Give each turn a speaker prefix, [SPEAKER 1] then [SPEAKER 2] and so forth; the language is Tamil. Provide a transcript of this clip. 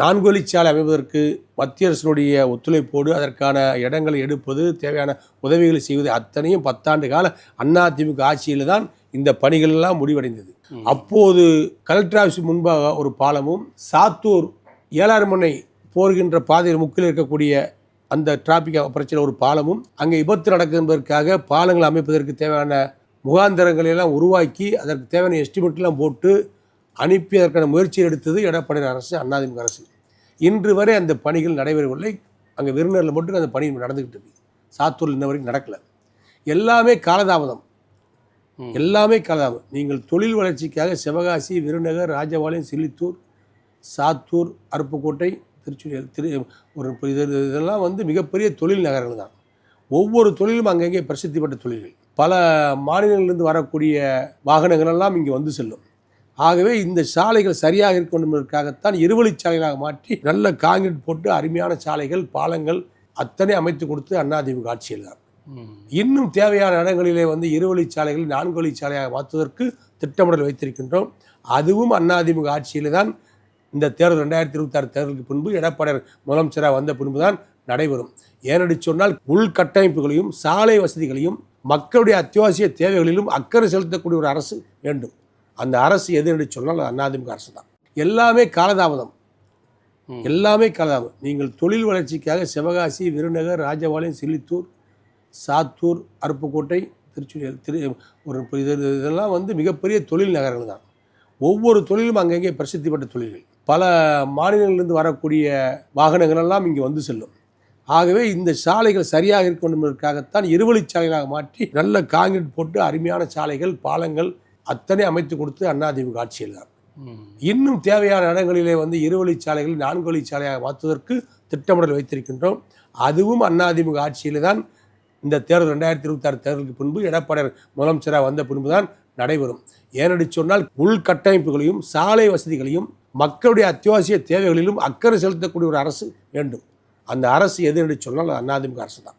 [SPEAKER 1] 4 வழிச்சாலை அமைப்பதற்கு மத்திய அரசினுடைய ஒத்துழைப்போடு அதற்கான இடங்களை எடுப்பது, தேவையான உதவிகளை செய்வது அத்தனையும் 10 ஆண்டு கால அதிமுக ஆட்சியில் தான் இந்த பணிகள் எல்லாம் முடிவடைந்தது. அப்போது கலெக்டர் ஆஃபீஸ் முன்பாக ஒரு பாலமும், சாத்தூர் ஏலார்மனை போகின்ற பாதையில் முக்கில் இருக்கக்கூடிய அந்த டிராபிக் பிரச்சனை ஒரு பாலமும், அங்கே விபத்து நடக்கும் என்பதற்காக பாலங்கள் அமைப்பதற்கு தேவையான முகாந்திரங்களை எல்லாம் உருவாக்கி அதற்கு தேவையான எஸ்டிமேட்லாம் போட்டு அனுப்பி அதற்கான முயற்சியை எடுத்தது எடப்பாடி அரசு, அதிமுக அரசு. இன்று வரை அந்த பணிகள் நடைபெறவில்லை. அங்கே விருந்தினரில் மட்டும் அந்த பணி நடந்துக்கிட்டு இருக்கு. சாத்தூரில் இன்ன வரைக்கும் நடக்கலை. எல்லாமே காலதாமதம், எல்லாமே காலதாமதம். நீங்கள் தொழில் வளர்ச்சிக்காக சிவகாசி, விருநகர், ராஜபாளையம், சில்லித்தூர், சாத்தூர், அருப்புக்கோட்டை, இதெல்லாம் மிகப்பெரிய தொழில் நகரங்கள் தான். ஒவ்வொரு தொழிலும் அங்கங்கே பிரசித்தி பெற்ற தொழில்கள். பல மாநிலங்களிலிருந்து வரக்கூடிய வாகனங்கள் எல்லாம் இங்கே வந்து செல்லும். ஆகவே இந்த சாலைகள் சரியாக இருக்க வேண்டும் என்பதற்காகத்தான் இருவழிச்சாலைகளாக மாற்றி நல்ல காங்கிரீட் போட்டு அருமையான சாலைகள், பாலங்கள் அத்தனை அமைத்து கொடுத்து அதிமுக ஆட்சியில் தான். இன்னும் தேவையான இடங்களிலே இருவழிச்சாலைகள் 4 வழிச்சாலையாக மாற்றுவதற்கு திட்டமிடல் வைத்திருக்கின்றோம். அதுவும் அதிமுக ஆட்சியில் தான் இந்த தேர்தல் 2026 தேர்தலுக்கு பின்பு எடப்பாடி முதலமைச்சராக வந்த பின்பு தான் நடைபெறும். ஏனென்று சொன்னால் உள்கட்டமைப்புகளையும் சாலை வசதிகளையும் மக்களுடைய அத்தியாவசிய தேவைகளிலும் அக்கறை செலுத்தக்கூடிய ஒரு அரசு வேண்டும். அந்த அரசு எது என்று சொன்னால் அதிமுக அரசு தான். எல்லாமே காலதாமதம், எல்லாமே காலதாமதம். நீங்கள் தொழில் வளர்ச்சிக்காக சிவகாசி, விருநகர், ராஜபாளையம், சில்லித்தூர், சாத்தூர், அருப்புக்கோட்டை, இதெல்லாம் மிகப்பெரிய தொழில் நகரங்கள் தான். ஒவ்வொரு தொழிலும் அங்கங்கே பிரசித்தி பெற்ற தொழில்கள். பல மாநிலங்களிலிருந்து வரக்கூடிய வாகனங்கள் எல்லாம் இங்கே வந்து செல்லும். ஆகவே இந்த சாலைகள் சரியாக இருக்க வேண்டும் என்பதற்காகத்தான் இருவழிச்சாலைகளாக மாற்றி நல்ல காங்கிரீட் போட்டு அருமையான சாலைகள், பாலங்கள் அத்தனை அமைத்து கொடுத்து அதிமுக ஆட்சியில் தான். இன்னும் தேவையான இடங்களிலே இருவழிச்சாலைகள் 4 வழிச்சாலையாக மாற்றுவதற்கு திட்டமிடல் வைத்திருக்கின்றோம். அதுவும் அதிமுக ஆட்சியில் தான் இந்த தேர்தல் 2026 தேர்தலுக்கு பின்பு எடப்பாடி முதலமைச்சராக வந்த பின்பு தான் நடைபெறும். ஏனென்று சொன்னால் உள்கட்டமைப்புகளையும் சாலை வசதிகளையும் மக்களுடைய அத்தியாவசிய தேவைகளிலும் அக்கறை செலுத்தக்கூடிய ஒரு அரசு வேண்டும். அந்த அரசு எது என்று சொன்னால் அதிமுக அரசு தான்.